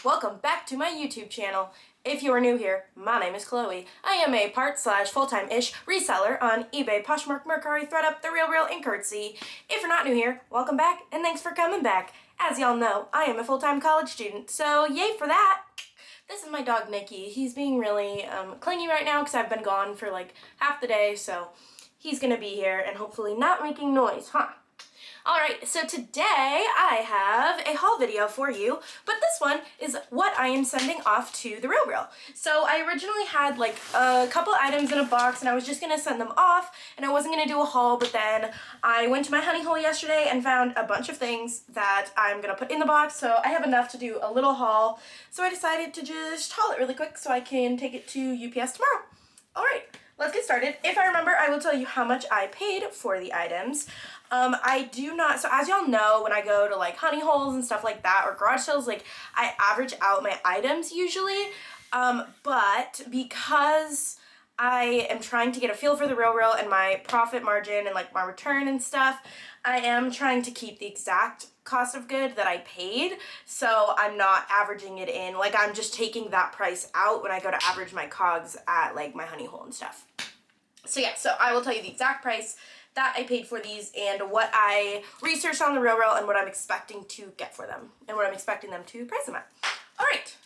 Welcome back to my YouTube channel. If you are new here, my name is Chloe. I am a part/full-time-ish reseller on eBay, Poshmark, Mercari, ThredUp, The RealReal, and Curtsy. If you're not new here, welcome back and thanks for coming back. As y'all know, I am a full-time college student, so yay for that. This is my dog Nikki. He's being really clingy right now because I've been gone for like half the day, so he's gonna be here and hopefully not making noise, huh? Alright, so today I have a haul video for you, but this one is what I am sending off to The RealReal. So I originally had like a couple items in a box and I was just going to send them off and I wasn't going to do a haul, but then I went to my honey hole yesterday and found a bunch of things that I'm going to put in the box, so I have enough to do a little haul. So I decided to just haul it really quick so I can take it to UPS tomorrow. Alright, let's get started. If I remember, I will tell you how much I paid for the items. I do not, so as y'all know, when I go to like honey holes and stuff like that, or garage sales, like I average out my items usually, but because I am trying to get a feel for The RealReal and my profit margin and like my return and stuff, I am trying to keep the exact cost of good that I paid, so I'm not averaging it in, like I'm just taking that price out when I go to average my cogs at like my honey hole and stuff. So yeah, so I will tell you the exact price that I paid for these and what I researched on The RealReal and what I'm expecting to get for them and what I'm expecting them to price them at. Alright,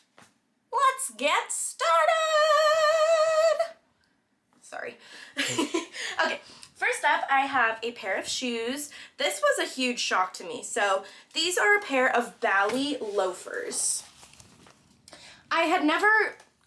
let's get started! Sorry. Okay, first up I have a pair of shoes. This was a huge shock to me. So these are a pair of Bally loafers. I had never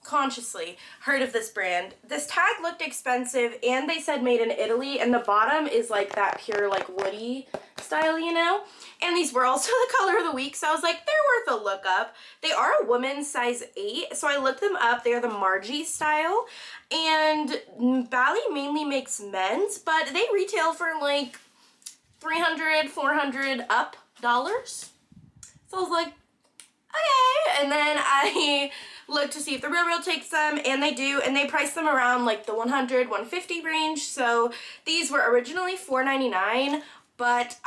consciously heard of this brand. This tag looked expensive and they said made in Italy, and the bottom is like that pure like woody style, you know, and these were also the color of the week, so I was like, they're worth a look up. They are a woman's size 8, so I looked them up. They're the Margie style, and Bally mainly makes men's, but they retail for like $300, $400 up dollars. So I was like, okay, and then I look to see if The RealReal takes them, and they do, and they price them around like the $100, $150 range. So these were originally $4.99, but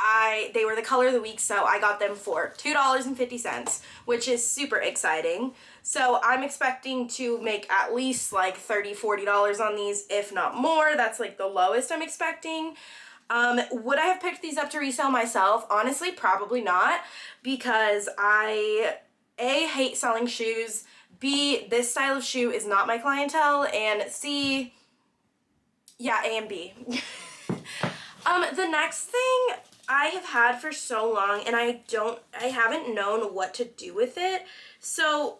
they were the color of the week, so I got them for $2.50, which is super exciting. So I'm expecting to make at least like $30, $40 on these, if not more. That's like the lowest I'm expecting. Would I have picked these up to resell myself? Honestly, probably not, because I A, hate selling shoes, B, this style of shoe is not my clientele, and C, yeah, A and B. The next thing I have had for so long, and I haven't known what to do with it. So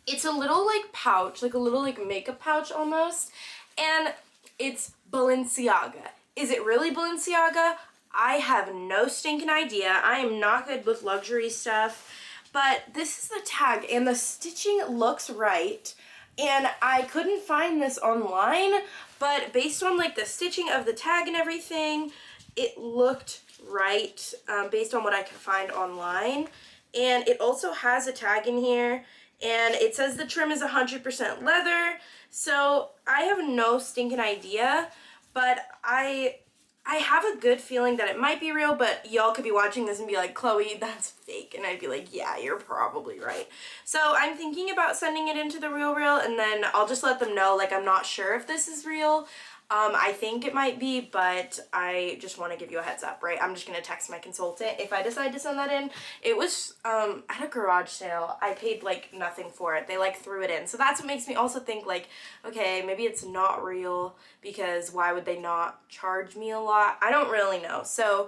it's a little like pouch, like a little like makeup pouch almost, and it's Balenciaga. Is it really Balenciaga? I have no stinking idea. I am not good with luxury stuff. But this is the tag, and the stitching looks right, and I couldn't find this online, but based on like the stitching of the tag and everything, it looked right based on what I could find online. And it also has a tag in here, and it says the trim is 100% leather, so I have no stinking idea, but I have a good feeling that it might be real, but y'all could be watching this and be like, Chloe, that's fake. And I'd be like, yeah, you're probably right. So I'm thinking about sending it into The RealReal, and then I'll just let them know, like, I'm not sure if this is real. I think it might be, but I just want to give you a heads up, right? I'm just going to text my consultant if I decide to send that in. It was at a garage sale. I paid like nothing for it. They like threw it in. So that's what makes me also think like, okay, maybe it's not real, because why would they not charge me a lot? I don't really know. So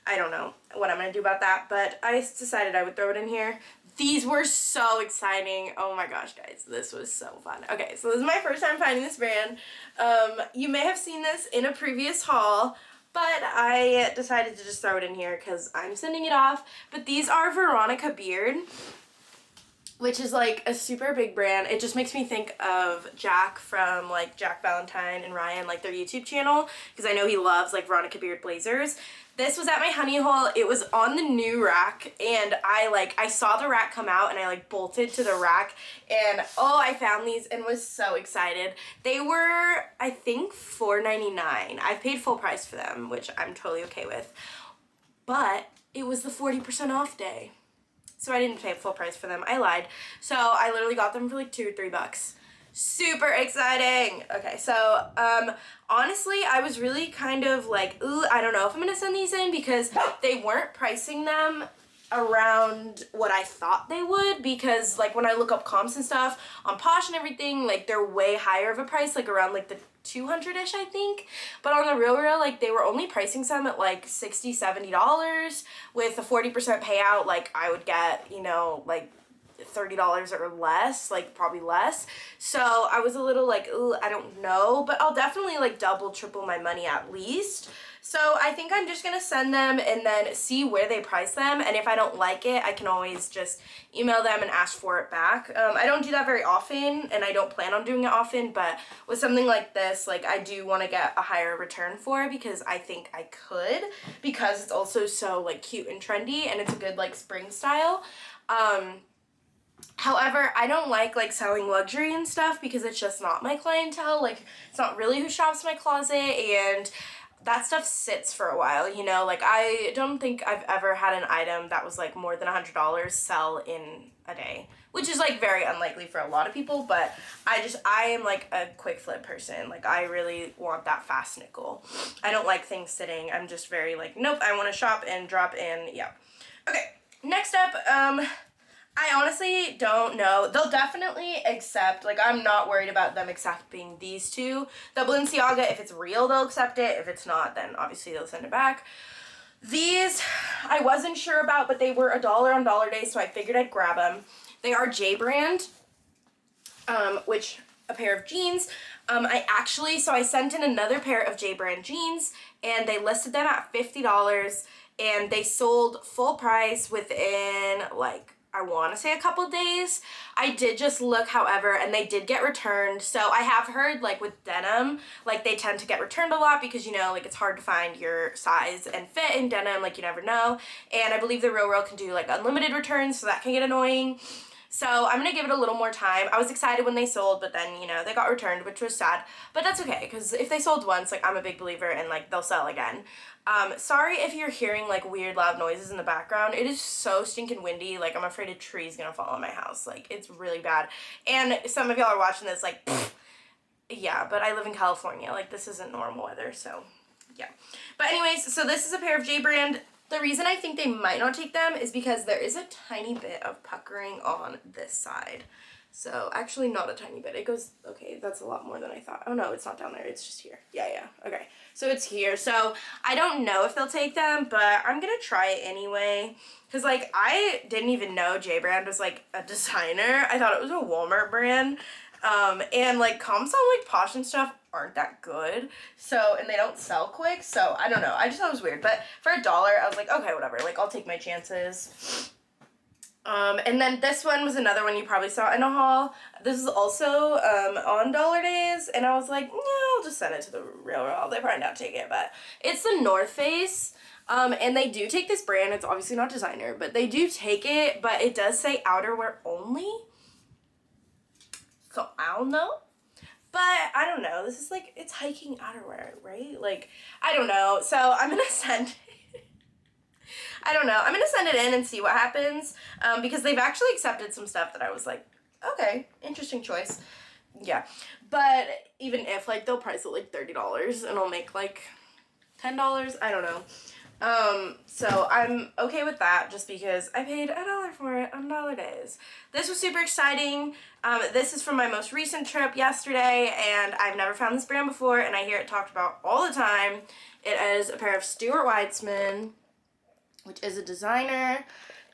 I don't know what I'm going to do about that, but I decided I would throw it in here. These were so exciting. Oh my gosh, guys, this was so fun. Okay, so this is my first time finding this brand. You may have seen this in a previous haul, but I decided to just throw it in here because I'm sending it off. But these are Veronica Beard, which is like a super big brand. It just makes me think of Jack from like Jack Valentine and Ryan, like their YouTube channel, because I know he loves like Veronica Beard blazers. This was at my honey hole. It was on the new rack, and I saw the rack come out, and I like bolted to the rack, and oh, I found these and was so excited. They were, I think, $4.99. I paid full price for them, which I'm totally okay with, but it was the 40% off day. so I didn't pay full price for them. I lied. So I literally got them for like $2 or $3. Super exciting. Okay, so honestly, I was really kind of like, ooh, I don't know if I'm gonna send these in because they weren't pricing them around what I thought they would, because like when I look up comps and stuff on Posh and everything, like they're way higher of a price, like around like the 200-ish, I think. But on the real, like they were only pricing some at like $60, $70 with a 40% payout. Like I would get, you know, like $30 or less, like probably less. So I was a little like, ooh, I don't know, but I'll definitely like double, triple my money at least. So I think I'm just gonna send them and then see where they price them, and if I don't like it, I can always just email them and ask for it back. I don't do that very often, and I don't plan on doing it often, but with something like this, like I do want to get a higher return for it because I think I could, because it's also so like cute and trendy, and it's a good like spring style. However, I don't like selling luxury and stuff because it's just not my clientele. Like it's not really who shops my closet, and that stuff sits for a while, you know? Like I don't think I've ever had an item that was like more than $100 sell in a day, which is like very unlikely for a lot of people, but I am like a quick flip person. Like I really want that fast nickel. I don't like things sitting. I'm just very like, nope, I want to shop and drop in. Yeah. Okay, next up, I honestly don't know. They'll definitely accept, like I'm not worried about them accepting these two. The Balenciaga, if it's real, they'll accept it. If it's not, then obviously they'll send it back. These, I wasn't sure about, but they were $1 on Dollar Day, so I figured I'd grab them. They are J brand, which, a pair of jeans. So I sent in another pair of J brand jeans, and they listed them at $50, and they sold full price within, like, I want to say a couple days. I did just look, however, and they did get returned. So I have heard, like, with denim, like, they tend to get returned a lot because, you know, like, it's hard to find your size and fit in denim, like, you never know. And I believe the Real can do, like, unlimited returns, so that can get annoying. So I'm going to give it a little more time. I was excited when they sold, but then, you know, they got returned, which was sad. But that's okay, because if they sold once, like, I'm a big believer in, like, they'll sell again. Sorry if you're hearing, like, weird loud noises in the background. It is so stinking windy. Like, I'm afraid a tree's gonna fall on my house. Like, it's really bad. And some of y'all are watching this, like, pfft. Yeah, but I live in California. Like, this isn't normal weather, so, yeah. But anyways, so this is a pair of J brand. The reason I think they might not take them is because there is a tiny bit of puckering on this side. So, actually not a tiny bit. It goes, okay, that's a lot more than I thought. Oh no, it's not down there, it's just here. Yeah, okay. So it's here. So, I don't know if they'll take them, but I'm gonna try it anyway. Because, like, I didn't even know J brand was, like, a designer. I thought it was a Walmart brand. And, like, comps on, like, Posh and stuff aren't that good. So, and they don't sell quick. So, I don't know. I just thought it was weird. But for $1, I was like, okay, whatever. Like, I'll take my chances. And then this one was another one you probably saw in a haul. This is also on Dollar Days, and I was like, no, I'll just send it to the Real. They probably not take it, but it's the North Face. And they do take this brand. It's obviously not designer, but they do take it, but it does say outerwear only. So I don't know. But I don't know. This is like, it's hiking outerwear, right? Like, I don't know. So I'm going to send I don't know. I'm going to send it in and see what happens, because they've actually accepted some stuff that I was like, okay, interesting choice. Yeah. But even if, like, they'll price it like $30 and I'll make like $10, I don't know. So I'm okay with that just because I paid $1 for it on Dollar Days. This was super exciting. This is from my most recent trip yesterday, and I've never found this brand before, and I hear it talked about all the time. It is a pair of Stuart Weitzman, which is a designer,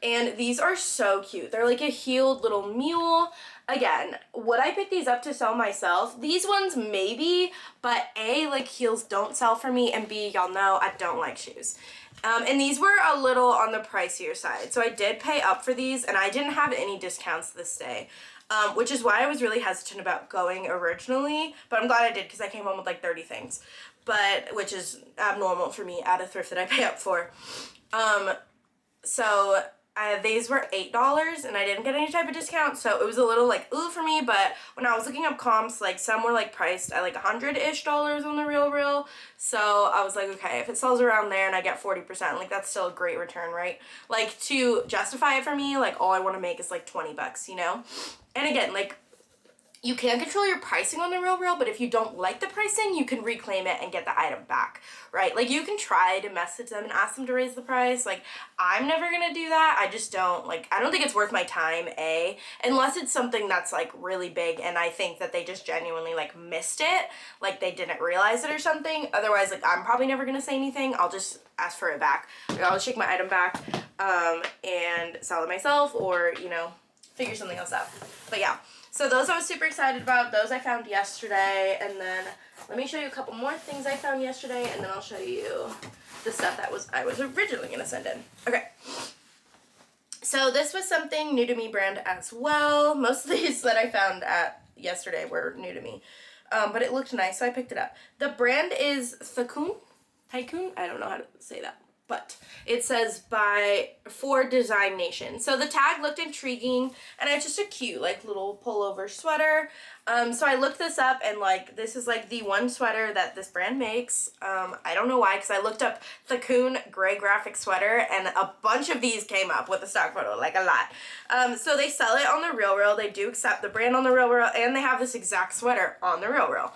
and these are so cute. They're like a heeled little mule. Again, would I pick these up to sell myself? These ones maybe, but A, like, heels don't sell for me, and B, y'all know I don't like shoes. And these were a little on the pricier side, so I did pay up for these, and I didn't have any discounts this day, which is why I was really hesitant about going originally, but I'm glad I did because I came home with like 30 things, which is abnormal for me at a thrift that I pay up for. So these were $8 and I didn't get any type of discount, so it was a little like ooh for me. But when I was looking up comps, like some were like priced at like $100-ish on the real, so I was like, okay, if it sells around there and I get 40%, like that's still a great return, right? Like to justify it for me, like all I want to make is like 20 bucks, you know? And again, like you can control your pricing on the real, but if you don't like the pricing, you can reclaim it and get the item back, right? Like you can try to message them and ask them to raise the price. Like I'm never gonna do that. I just don't, like, I don't think it's worth my time, unless it's something that's like really big and I think that they just genuinely like missed it, like they didn't realize it or something. Otherwise, like I'm probably never gonna say anything. I'll just ask for it back. Like, I'll just take my item back and sell it myself, or, you know, figure something else out. But yeah. So those I was super excited about. Those I found yesterday. And then let me show you a couple more things I found yesterday, and then I'll show you the stuff that I was originally going to send in. Okay. So this was something new to me brand as well. Most of these that I found yesterday were new to me. But it looked nice, so I picked it up. The brand is Sakun Tycoon. I don't know how to say that. But it says for Design Nation. So the tag looked intriguing, and it's just a cute like little pullover sweater. So I looked this up, and like this is like the one sweater that this brand makes. I don't know why, because I looked up Sakun gray graphic sweater, and a bunch of these came up with the stock photo, like a lot. So they sell it on the Real. They do accept the brand on the Real, and they have this exact sweater on the Real.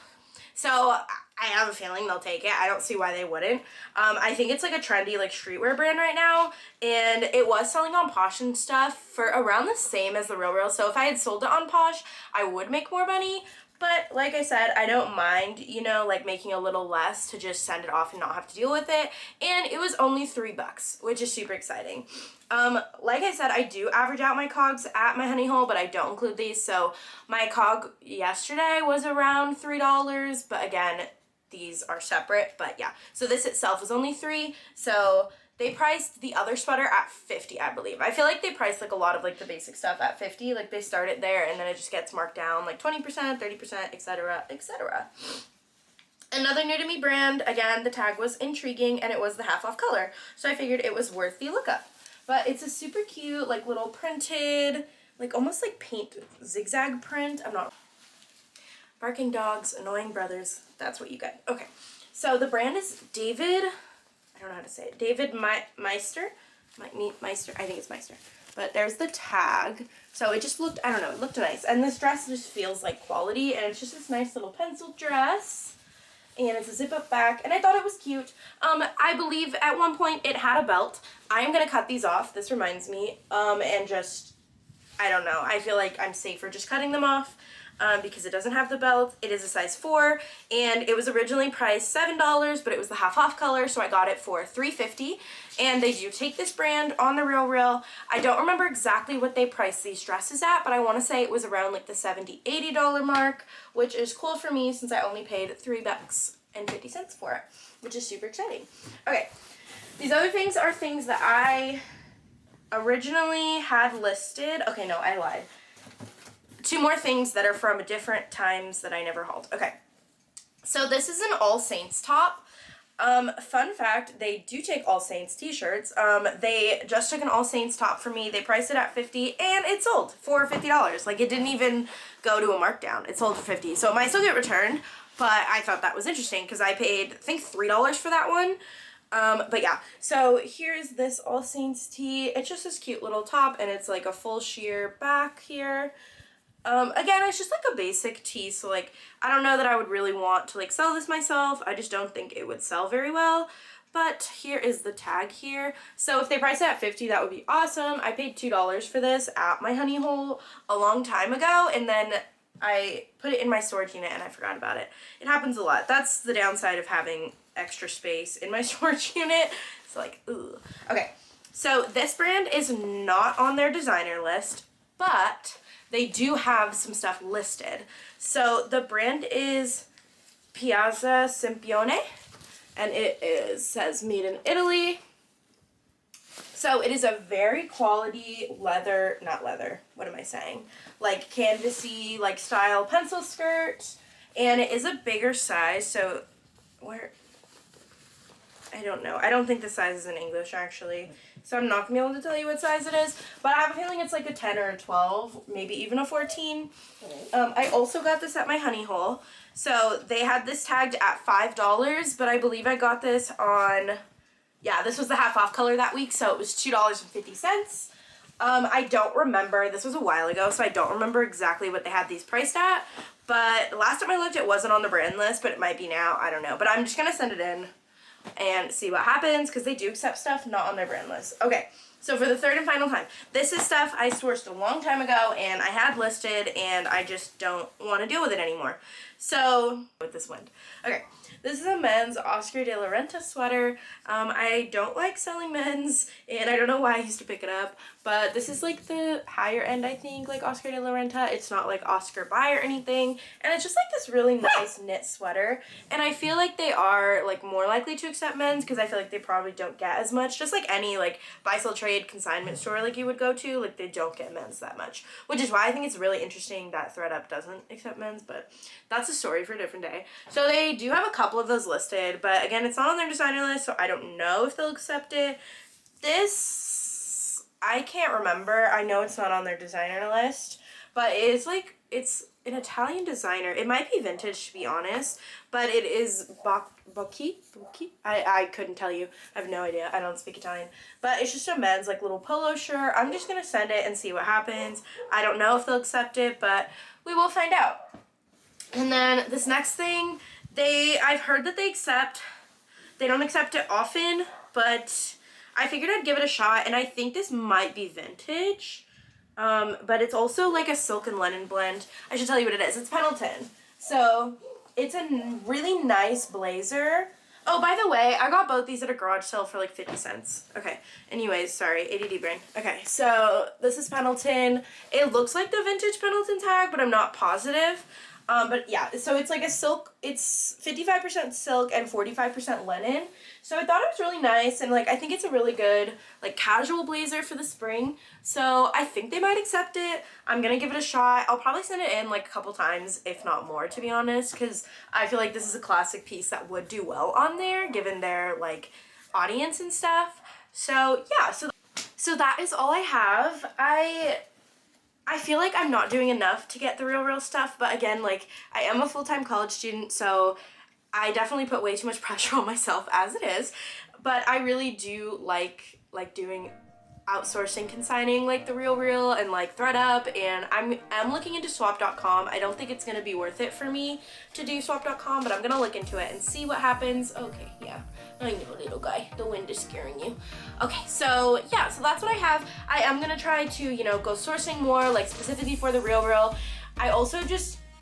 So I have a feeling they'll take it. I don't see why they wouldn't. I think it's like a trendy like streetwear brand right now, and it was selling on Posh and stuff for around the same as the Real. So if I had sold it on Posh, I would make more money. But like I said, I don't mind, you know, like making a little less to just send it off and not have to deal with it. And it was only $3, which is super exciting. Like I said, I do average out my cogs at my honey hole, but I don't include these. So my cog yesterday was around $3, but again, these are separate. But yeah, so this itself was only $3. So they priced the other sweater at $50, I believe. I feel like they priced like a lot of like the basic stuff at $50. Like they start it there, and then it just gets marked down like 20%, 30%, etc., etc. Another new to me brand. Again, the tag was intriguing, and it was the half off color, so I figured it was worth the lookup. But it's a super cute like little printed, like almost like paint zigzag print. I'm not. Barking dogs, annoying brothers. That's what you get. Okay, so the brand is David. I don't know how to say it. David Meister. Meister. I think it's Meister. But there's the tag. So it just looked, I don't know, it looked nice. And this dress just feels like quality. And it's just this nice little pencil dress. And it's a zip-up back. And I thought it was cute. I believe at one point it had a belt. I am going to cut these off. This reminds me. And just, I don't know. I feel like I'm safer just cutting them off. Because it doesn't have the belt. It is a size 4, and it was originally priced $7, but it was the half off color, so I got it for $3.50. And they do take this brand on the Real. I don't remember exactly what they priced these dresses at, but I want to say it was around like the $70, $80 mark, which is cool for me since I only paid $3.50 for it, which is super exciting. Okay, these other things are things that I originally had listed. Okay, no, I lied. 2 more things that are from different times that I never hauled. Okay, so this is an All Saints top. Fun fact, they do take All Saints t-shirts. They just took an All Saints top for me. They priced it at $50, and it sold for $50. Like, it didn't even go to a markdown. It sold for $50, so it might still get returned, but I thought that was interesting because I paid, I think, $3 for that one. But yeah, so here's this All Saints tee. It's just this cute little top, and it's like a full sheer back here. Again, it's just like a basic tee, so like, I don't know that I would really want to like sell this myself. I just don't think it would sell very well. But here is the tag here. So if they price it at $50, that would be awesome. I paid $2 for this at my honey hole a long time ago, and then I put it in my storage unit and I forgot about it. It happens a lot. That's the downside of having extra space in my storage unit. It's like, ooh. Okay, so this brand is not on their designer list, but they do have some stuff listed. So the brand is Piazza Simone, and it says made in Italy. So it is a very quality leather, not leather, what am I saying? Like canvasy, like style pencil skirt, and it is a bigger size, so I don't know. I don't think the size is in English, actually. So I'm not going to be able to tell you what size it is. But I have a feeling it's like a 10 or a 12, maybe even a 14. I also got this at my honey hole. So they had this tagged at $5, but I believe I got this on, yeah, this was the half off color that week, so it was $2.50. I don't remember, this was a while ago, so I don't remember exactly what they had these priced at, but last time I looked it wasn't on the brand list, but it might be now, I don't know. But I'm just going to send it in and see what happens, because they do accept stuff not on their brand list. Okay, so for the third and final time, this is stuff I sourced a long time ago, and I had listed, and I just don't want to deal with it anymore. So, with this wind. Okay, this is a men's Oscar de la Renta sweater. I don't like selling men's, and I don't know why I used to pick it up, but this is like the higher end, I think, like Oscar de la Renta. It's not like Oscar buy or anything, and it's just like this really nice knit sweater, and I feel like they are like more likely to accept men's because I feel like they probably don't get as much, just like any like buy sell trade consignment store like you would go to, like they don't get men's that much, which is why I think it's really interesting that ThredUp doesn't accept men's, but that's a story for a different day. So they do have a couple of those listed, but again, it's not on their designer list, so I don't know if they'll accept it. This, I can't remember. I know it's not on their designer list, but it is like, it's an Italian designer. It might be vintage, to be honest, but it is Bocchi? I couldn't tell you. I have no idea. I don't speak Italian. But it's just a men's like little polo shirt. I'm just going to send it and see what happens. I don't know if they'll accept it, but we will find out. And then this next thing, I've heard that they don't accept it often, but I figured I'd give it a shot, and I think this might be vintage. But it's also like a silk and linen blend. I should tell you what it is. It's Pendleton. So it's a really nice blazer. Oh, by the way, I got both these at a garage sale for like 50 cents. Okay. Anyways, sorry, ADD brain. Okay, so this is Pendleton. It looks like the vintage Pendleton tag, but I'm not positive. But yeah, so it's like a silk, it's 55% silk and 45% linen. So I thought it was really nice, and like I think it's a really good like casual blazer for the spring. So I think they might accept it. I'm gonna give it a shot. I'll probably send it in like a couple times, if not more, to be honest, because I feel like this is a classic piece that would do well on there given their like audience and stuff. So yeah, so that is all I have. I feel like I'm not doing enough to get the real stuff, but again, like, I am a full-time college student, so I definitely put way too much pressure on myself as it is, but I really do like doing outsourcing, consigning, like the real and like ThredUp, and I'm looking into swap.com. I don't think it's gonna be worth it for me to do swap.com, but I'm gonna look into it and see what happens. Okay, yeah, I know, little guy, the wind is scaring you. Okay, so yeah, so that's what I have. I am gonna try to, you know, go sourcing more, like specifically for the real. I also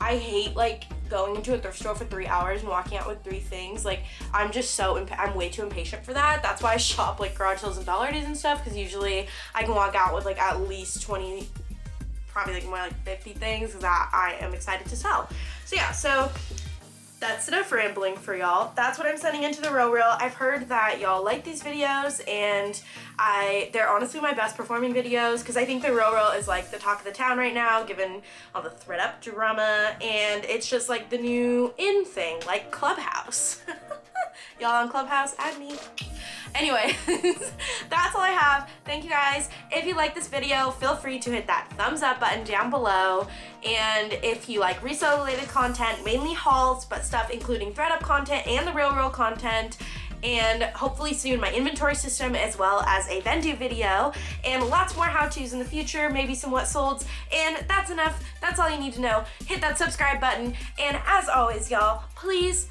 I hate like going into a thrift store for 3 hours and walking out with 3 things. Like, I'm just I'm way too impatient for that. That's why I shop like garage sales and dollar days and stuff, because usually I can walk out with like at least 20, probably like more like 50 things that I am excited to sell. So yeah, so that's enough rambling for y'all. That's what I'm sending into the real. I've heard that y'all like these videos, and they're honestly my best performing videos, because I think the real is like the talk of the town right now, given all the ThredUp drama, and it's just like the new in thing, like Clubhouse. Y'all on Clubhouse, add me. Anyway, that's all I have. Thank you guys. If you like this video, feel free to hit that thumbs up button down below. And if you like resale related content, mainly hauls, but stuff including ThredUp content and the real content, and hopefully soon my inventory system, as well as a Vendu video, and lots more how-tos in the future, maybe some what solds, and that's enough. That's all you need to know. Hit that subscribe button, and as always, y'all, please